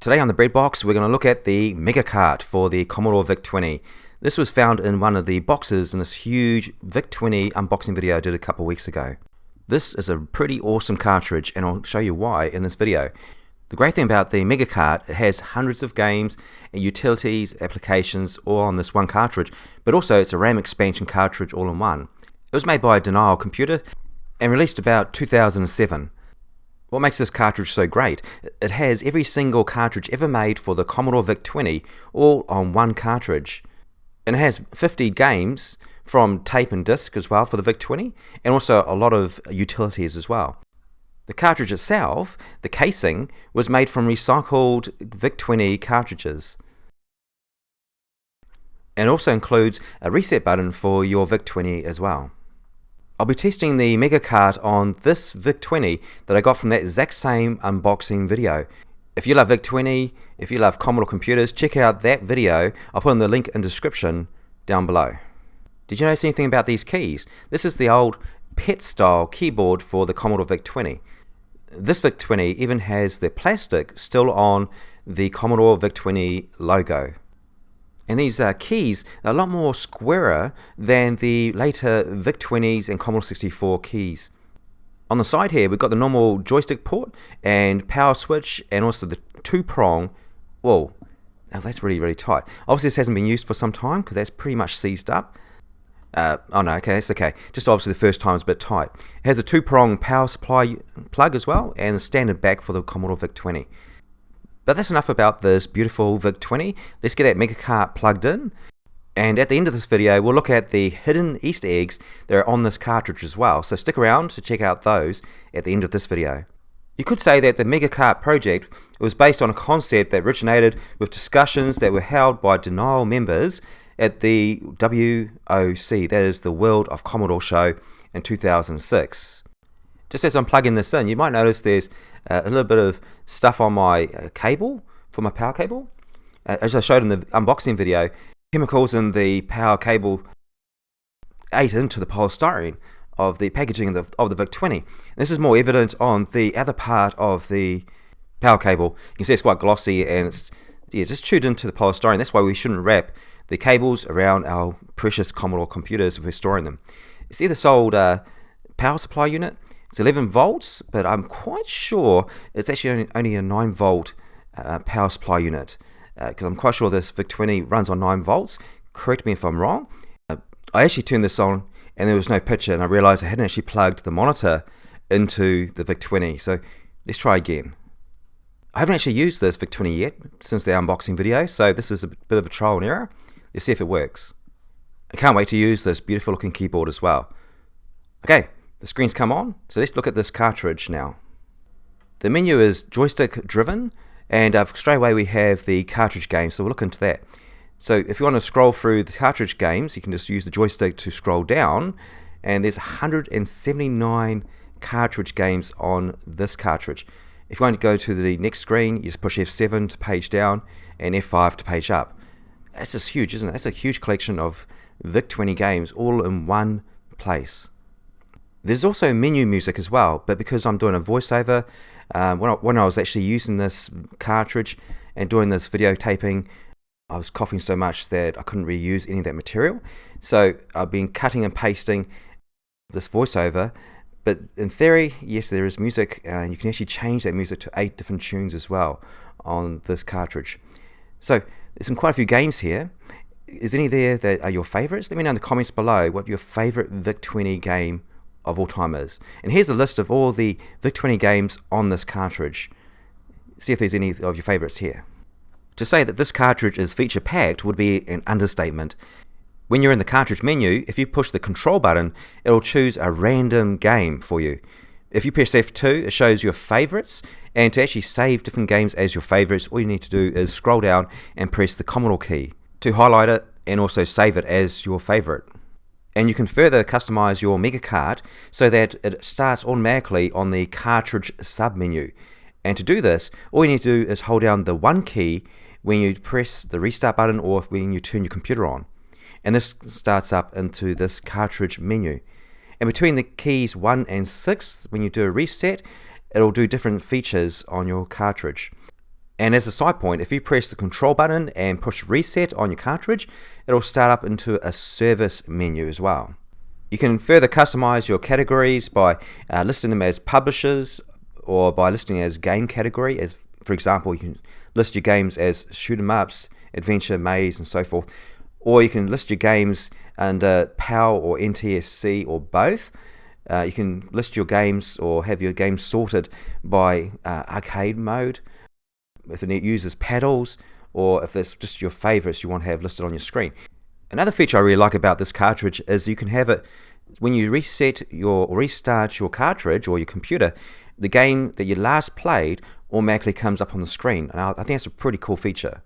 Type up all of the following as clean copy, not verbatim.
Today on the Bread Box, we're going to look at the AMIGA cart for the Commodore VIC-20. This was found in one of the boxes in this huge VIC-20 unboxing video I did a couple weeks ago. This is a pretty awesome cartridge, and I'll show you why in this video. The great thing about the AMIGA cart, it has hundreds of games and utilities, applications all on this one cartridge, but also it's a RAM expansion cartridge all in one. It was made by Denial Computer and released about 2007. What makes this cartridge so great? It has every single cartridge ever made for the Commodore VIC-20 all on one cartridge. And it has 50 games from tape and disc as well for the VIC-20, and also a lot of utilities as well. The cartridge itself, the casing, was made from recycled VIC-20 cartridges. And also includes a reset button for your VIC-20 as well. I'll be testing the AMIGA cart on this VIC-20 that I got from that exact same unboxing video. If you love VIC-20, if you love Commodore computers, check out that video. I'll put in the link in the description down below. Did you notice anything about these keys? This is the old PET style keyboard for the Commodore VIC-20. This VIC-20 even has the plastic still on the Commodore VIC-20 logo. And these keys are a lot more squarer than the later VIC-20s and Commodore 64 keys. On the side here, we've got the normal joystick port and power switch, and also the two-prong. Whoa, now that's really tight. Obviously this hasn't been used for some time because that's pretty much seized up. Oh no, okay, that's okay. Just obviously the first time it's a bit tight. It has a two-prong power supply plug as well, and a standard back for the Commodore VIC-20. But that's enough about this beautiful VIC-20. Let's get that AMIGA cart plugged in. And at the end of this video, we'll look at the hidden Easter eggs that are on this cartridge as well. So stick around to check out those at the end of this video. You could say that the AMIGA cart project was based on a concept that originated with discussions that were held by Denial members at the WOC, that is the World of Commodore show in 2006. Just as I'm plugging this in, you might notice there's a little bit of stuff on my cable, for my power cable. As I showed in the unboxing video, chemicals in the power cable ate into the polystyrene of the packaging of the VIC-20. This is more evident on the other part of the power cable. You can see it's quite glossy and it's just chewed into the polystyrene. That's why we shouldn't wrap the cables around our precious Commodore computers if we're storing them. You see this old power supply unit? It's 11 volts, but I'm quite sure it's actually only a 9 volt power supply unit, because I'm quite sure this VIC-20 runs on 9 volts. Correct me if I'm wrong. I actually turned this on and there was no picture, and I realized I hadn't actually plugged the monitor into the VIC-20. So let's try again. I haven't actually used this VIC-20 yet since the unboxing video, so this is a bit of a trial and error. Let's see if it works. I can't wait to use this beautiful looking keyboard as well. Okay, the screen's come on, so let's look at this cartridge now. The menu is joystick driven, and straight away we have the cartridge games, so we'll look into that. So if you want to scroll through the cartridge games, you can just use the joystick to scroll down, and there's 179 cartridge games on this cartridge. If you want to go to the next screen, you just push F7 to page down and F5 to page up. That's just huge, isn't it? That's a huge collection of VIC-20 games all in one place. There's also menu music as well, but because I'm doing a voiceover, when I was actually using this cartridge and doing this videotaping, I was coughing so much that I couldn't really use any of that material. So I've been cutting and pasting this voiceover, but in theory, yes, there is music, and you can actually change that music to 8 different tunes as well on this cartridge. So there's quite a few games here. Is any there that are your favorites? Let me know in the comments below what your favorite VIC-20 game of all time is. And here's a list of all the VIC-20 games on this cartridge. See if there's any of your favorites here. To say that this cartridge is feature packed would be an understatement. When you're in the cartridge menu, if you push the control button, it'll choose a random game for you. If you press F2, it shows your favorites, and to actually save different games as your favorites, all you need to do is scroll down and press the Commodore key to highlight it and also save it as your favorite. And you can further customize your AMIGA cart so that it starts automatically on the cartridge sub-menu. And to do this, all you need to do is hold down the 1 key when you press the restart button or when you turn your computer on. And this starts up into this cartridge menu. And between the keys 1 and 6, when you do a reset, it'll do different features on your cartridge. And as a side point, if you press the control button and push reset on your cartridge, it'll start up into a service menu as well. You can further customize your categories by listing them as publishers or by listing as game category. As for example, you can list your games as shoot 'em ups, adventure, maze, and so forth. Or you can list your games under PAL or NTSC or both. You can list your games or have your games sorted by arcade mode, if it uses paddles, or if there's just your favorites you want to have listed on your screen. Another feature I really like about this cartridge is you can have it, when you restart your cartridge or your computer, the game that you last played automatically comes up on the screen. And I think that's a pretty cool feature.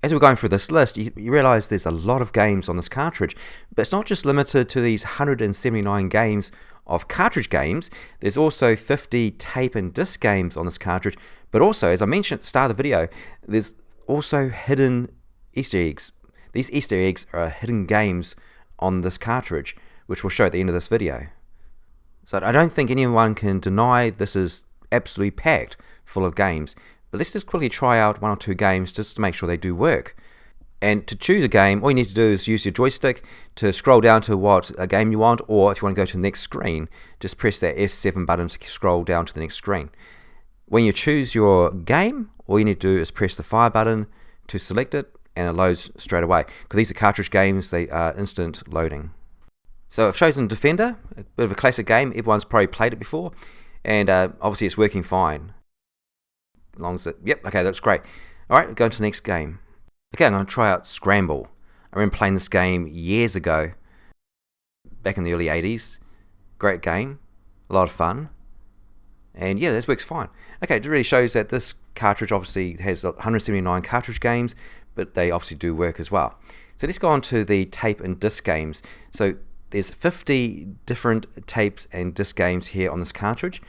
As we're going through this list, you realize there's a lot of games on this cartridge, but it's not just limited to these 179 games of cartridge games. There's also 50 tape and disc games on this cartridge, but also, as I mentioned at the start of the video, there's also hidden Easter eggs. These Easter eggs are hidden games on this cartridge, which we'll show at the end of this video. So I don't think anyone can deny this is absolutely packed full of games. But let's just quickly try out one or two games just to make sure they do work. And to choose a game, all you need to do is use your joystick to scroll down to what a game you want, or if you want to go to the next screen, just press that S7 button to scroll down to the next screen. When you choose your game, all you need to do is press the fire button to select it, and it loads straight away. Because these are cartridge games, they are instant loading. So I've chosen Defender, a bit of a classic game. Everyone's probably played it before, and obviously it's working fine. As long as yep, okay, that's great. Alright, go to the next game. Okay, I'm going to try out Scramble. I remember playing this game years ago, back in the early 80s. Great game, a lot of fun. And yeah, this works fine. Okay, it really shows that this cartridge obviously has 179 cartridge games, but they obviously do work as well. So let's go on to the tape and disc games. So there's 50 different tapes and disc games here on this cartridge.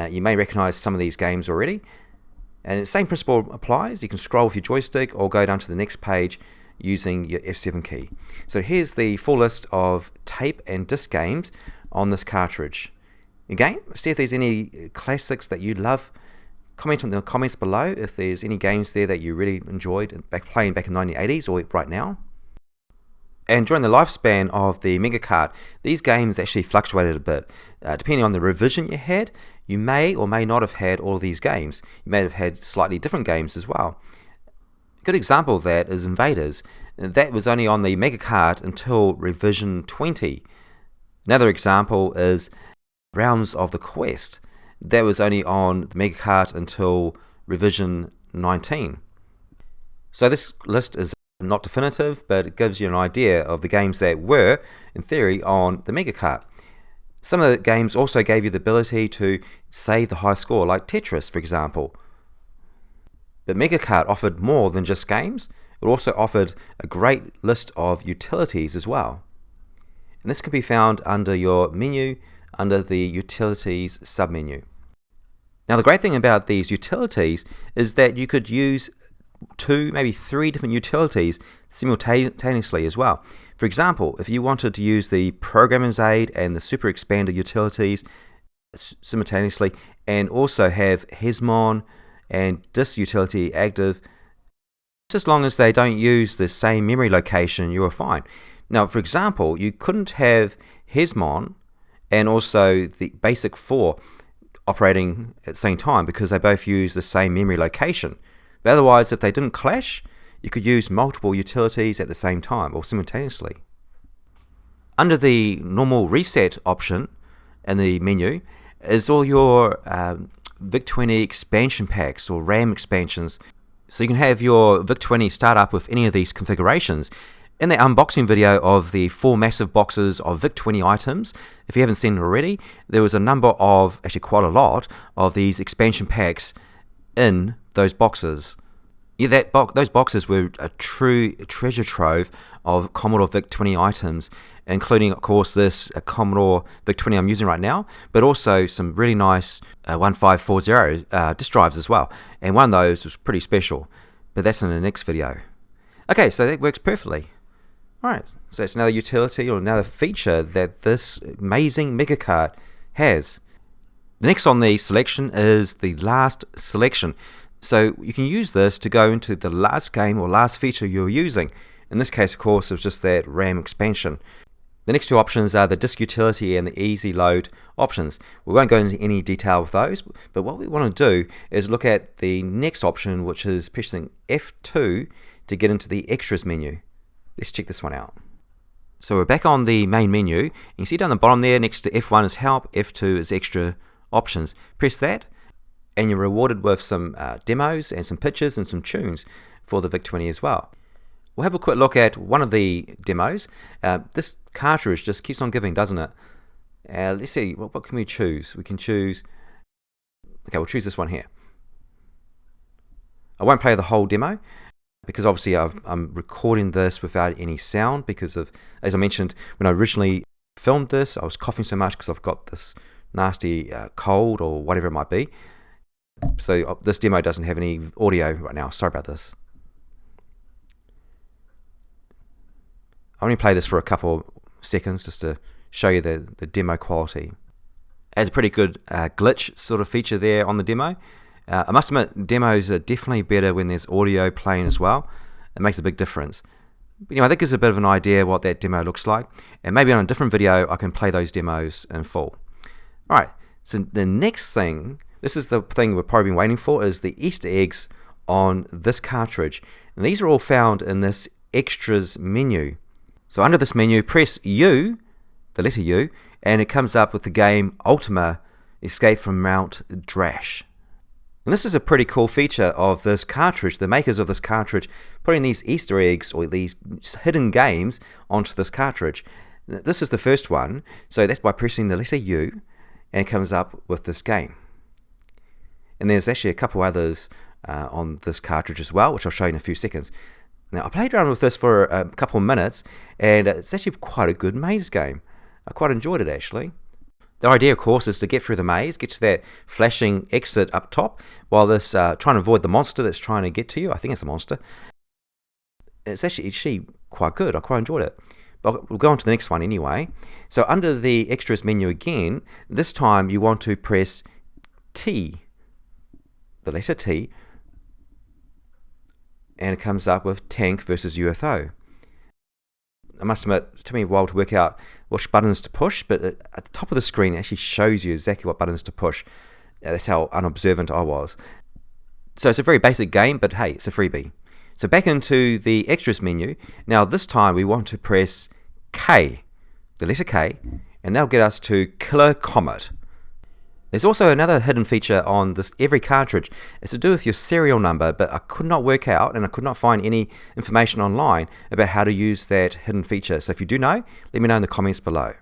You may recognize some of these games already. And the same principle applies. You can scroll with your joystick or go down to the next page using your F7 key. So here's the full list of tape and disc games on this cartridge. Again, see if there's any classics that you love. Comment in the comments below if there's any games there that you really enjoyed playing back in the 1980s or right now. And during the lifespan of the AMIGA card, these games actually fluctuated a bit. Depending on the revision you had, you may or may not have had all of these games. You may have had slightly different games as well. A good example of that is Invaders. That was only on the AMIGA card until revision 20. Another example is Realms of the Quest. That was only on the AMIGA card until revision 19. So this list is not definitive, but it gives you an idea of the games that were, in theory, on the AMIGA card. Some of the games also gave you the ability to save the high score, like Tetris, for example. But AMIGA card offered more than just games. It also offered a great list of utilities as well. And this can be found under your menu, under the Utilities submenu. Now the great thing about these utilities is that you could use 2, maybe 3 different utilities simultaneously as well. For example, if you wanted to use the Programmer's Aid and the Super Expander utilities simultaneously, and also have Hesmon and Disk utility active, as long as they don't use the same memory location, you are fine. Now, for example, you couldn't have Hesmon and also the Basic 4 operating at the same time because they both use the same memory location. But otherwise, if they didn't clash, you could use multiple utilities at the same time or simultaneously. Under the normal reset option in the menu is all your VIC-20 expansion packs or RAM expansions. So you can have your VIC-20 start up with any of these configurations. In the unboxing video of the 4 massive boxes of VIC-20 items, if you haven't seen it already, there was a number of, actually quite a lot, of these expansion packs in those boxes. Yeah, those boxes were a true treasure trove of Commodore VIC-20 items, including, of course, this Commodore VIC-20 I'm using right now, but also some really nice 1540 disk drives as well. And one of those was pretty special, but that's in the next video. Okay, so that works perfectly. Alright, so that's another utility or another feature that this amazing AMIGA card has. The next on the selection is the last selection. So you can use this to go into the last game or last feature you're using. In this case, of course, it was just that RAM expansion. The next two options are the disk utility and the easy load options. We won't go into any detail with those, but what we want to do is look at the next option, which is pressing F2 to get into the extras menu. Let's check this one out. So we're back on the main menu. You can see down the bottom there next to F1 is help, F2 is extra options. Press that and you're rewarded with some demos and some pictures and some tunes for the VIC-20 as well. We'll have a quick look at one of the demos. This cartridge just keeps on giving, doesn't it? Let's see, what can we choose? We can choose, okay, we'll choose this one here. I won't play the whole demo because obviously I'm recording this without any sound because of, as I mentioned, when I originally filmed this, I was coughing so much because I've got this nasty cold or whatever it might be. So this demo doesn't have any audio right now. Sorry about this. I only play this for a couple seconds just to show you the demo quality. It has a pretty good glitch sort of feature there on the demo. I must admit, demos are definitely better when there's audio playing as well. It makes a big difference. But, you know, that gives a bit of an idea what that demo looks like. And maybe on a different video, I can play those demos in full. Alright, so the next thing, this is the thing we've probably been waiting for, is the Easter eggs on this cartridge. And these are all found in this extras menu. So under this menu, press U, the letter U, and it comes up with the game Ultima Escape from Mount Drash. And this is a pretty cool feature of this cartridge, the makers of this cartridge putting these Easter eggs or these hidden games onto this cartridge. This is the first one, so that's by pressing the letter U, and it comes up with this game. And there's actually a couple others on this cartridge as well, which I'll show you in a few seconds. Now, I played around with this for a couple of minutes, and it's actually quite a good maze game. I quite enjoyed it, actually. The idea, of course, is to get through the maze, get to that flashing exit up top, while this trying to avoid the monster that's trying to get to you. I think it's a monster. It's actually quite good. I quite enjoyed it. But we'll go on to the next one anyway. So under the extras menu again, this time you want to press T, the letter T, and it comes up with tank versus UFO. I must admit, it took me a while to work out which buttons to push, but at the top of the screen it actually shows you exactly what buttons to push. That's how unobservant I was. So it's a very basic game, but hey, it's a freebie. So back into the extras menu. Now this time we want to press K, the letter K, and that'll get us to Killer Comet. There's also another hidden feature on this every cartridge. It's to do with your serial number, but I could not work out and I could not find any information online about how to use that hidden feature. So if you do know, let me know in the comments below.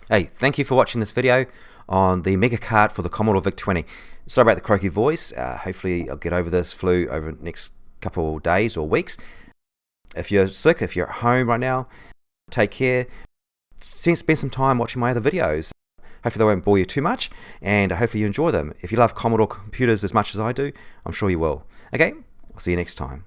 Hey, thank you for watching this video on the Mega Cart for the Commodore VIC-20. Sorry about the croaky voice. Hopefully I'll get over this flu over the next couple of days or weeks. If you're sick, if you're at home right now, take care. Spend some time watching my other videos. Hopefully they won't bore you too much, and hopefully you enjoy them. If you love Commodore computers as much as I do, I'm sure you will. Okay, I'll see you next time.